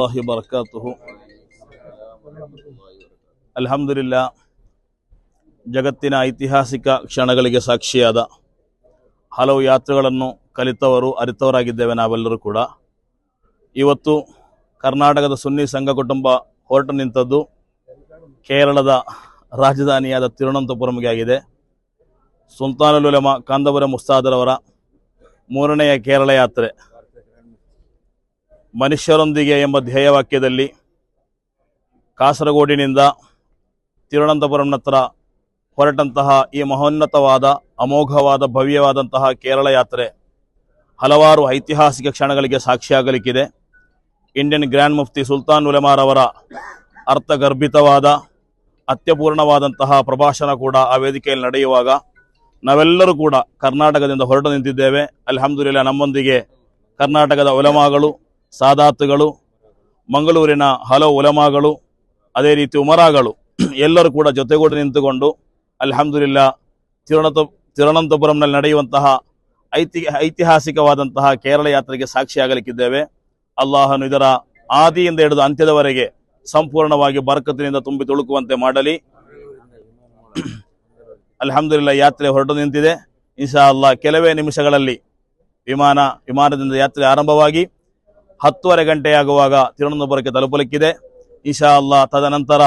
ಬರಕಾತುಹು. ಅಲ್ಹಮ್ದುಲಿಲ್ಲಾ, ಜಗತ್ತಿನ ಐತಿಹಾಸಿಕ ಕ್ಷಣಗಳಿಗೆ ಸಾಕ್ಷಿಯಾದ ಹಲವು ಯಾತ್ರೆಗಳನ್ನು ಕಲಿತವರು ಅರಿತವರಾಗಿದ್ದೇವೆ ನಾವೆಲ್ಲರೂ ಕೂಡ. ಇವತ್ತು ಕರ್ನಾಟಕದ ಸುನ್ನಿ ಸಂಘ ಕುಟುಂಬ ಹೊರಟು ನಿಂತದ್ದು ಕೇರಳದ ರಾಜಧಾನಿಯಾದ ತಿರುವನಂತಪುರಂಗೆ ಆಗಿದೆ. ಸುಲ್ತಾನುಲ್ ಉಲಮಾ ಕಾಂದಬುರ ಮುಸ್ತಾದರವರ ಮೂರನೆಯ ಕೇರಳ ಯಾತ್ರೆ ಮನುಷ್ಯರೊಂದಿಗೆ ಎಂಬ ಧ್ಯೇಯವಾಕ್ಯದಲ್ಲಿ ಕಾಸರಗೋಡಿನಿಂದ ತಿರುವನಂತಪುರಂನತ್ರ ಹೊರಟಂತಹ ಈ ಮಹೋನ್ನತವಾದ ಅಮೋಘವಾದ ಭವ್ಯವಾದಂತಹ ಕೇರಳ ಯಾತ್ರೆ ಹಲವಾರು ಐತಿಹಾಸಿಕ ಕ್ಷಣಗಳಿಗೆ ಸಾಕ್ಷಿಯಾಗಲಿಕ್ಕಿದೆ. ಇಂಡಿಯನ್ ಗ್ರ್ಯಾಂಡ್ ಮುಫ್ತಿ ಸುಲ್ತಾನ್ ಉಲಮಾರವರ ಅರ್ಥಗರ್ಭಿತವಾದ ಅತ್ಯಪೂರ್ಣವಾದಂತಹ ಪ್ರಭಾಷಣ ಕೂಡ ಆ ವೇದಿಕೆಯಲ್ಲಿ ನಡೆಯುವಾಗ ನಾವೆಲ್ಲರೂ ಕೂಡ ಕರ್ನಾಟಕದಿಂದ ಹೊರಟು ನಿಂತಿದ್ದೇವೆ. ಅಲ್ಹಮ್ದುಲಿಲ್ಲಾ, ನಮ್ಮೊಂದಿಗೆ ಕರ್ನಾಟಕದ ಉಲಮಾಗಳು, ಸಾದಾತುಗಳು, ಮಂಗಳೂರಿನ ಹಲವು ಉಲಮಾಗಳು, ಅದೇ ರೀತಿ ಉಮರಾಗಳು ಎಲ್ಲರೂ ಕೂಡ ಜೊತೆಗೂಡಿ ನಿಂತುಕೊಂಡು ಅಲ್ಹಮ್ದುಲಿಲ್ಲಾ ತಿರುವನಂತಪುರಂನಲ್ಲಿ ನಡೆಯುವಂತಹ ಐತಿಹಾಸಿಕವಾದಂತಹ ಕೇರಳ ಯಾತ್ರೆಗೆ ಸಾಕ್ಷಿಯಾಗಲಿಕ್ಕಿದ್ದೇವೆ. ಅಲ್ಲಾಹನು ಇದರ ಆದಿಯಿಂದ ಹಿಡಿದು ಅಂತ್ಯದವರೆಗೆ ಸಂಪೂರ್ಣವಾಗಿ ಬರಕತ್ತಿನಿಂದ ತುಂಬಿ ತುಳುಕುವಂತೆ ಮಾಡಲಿ. ಅಲ್ಹಮ್ದುಲಿಲ್ಲಾ, ಯಾತ್ರೆ ಹೊರಟು ನಿಂತಿದೆ. ಇನ್ಶಾ ಅಲ್ಲಾ ಕೆಲವೇ ನಿಮಿಷಗಳಲ್ಲಿ ವಿಮಾನದಿಂದ ಯಾತ್ರೆ ಆರಂಭವಾಗಿ 10:30 ಗಂಟೆಯಾಗುವಾಗ ತಿರುವನಂತಪುರಕ್ಕೆ ತಲುಪಲಿಕ್ಕಿದೆ. ಇನ್ಶಾ ಅಲ್ಲಾ ತದನಂತರ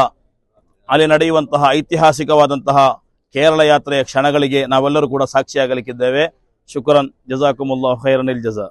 ಅಲ್ಲಿ ನಡೆಯುವಂತಹ ಐತಿಹಾಸಿಕವಾದಂತಹ ಕೇರಳ ಯಾತ್ರೆಯ ಕ್ಷಣಗಳಿಗೆ ನಾವೆಲ್ಲರೂ ಕೂಡ ಸಾಕ್ಷಿಯಾಗಲಿಕ್ಕಿದ್ದೇವೆ. ಶುಕ್ರನ್, ಜಜಾಕುಮುಲ್ಲಾಹು ಖೈರನಿಲ್ ಜಜಾ.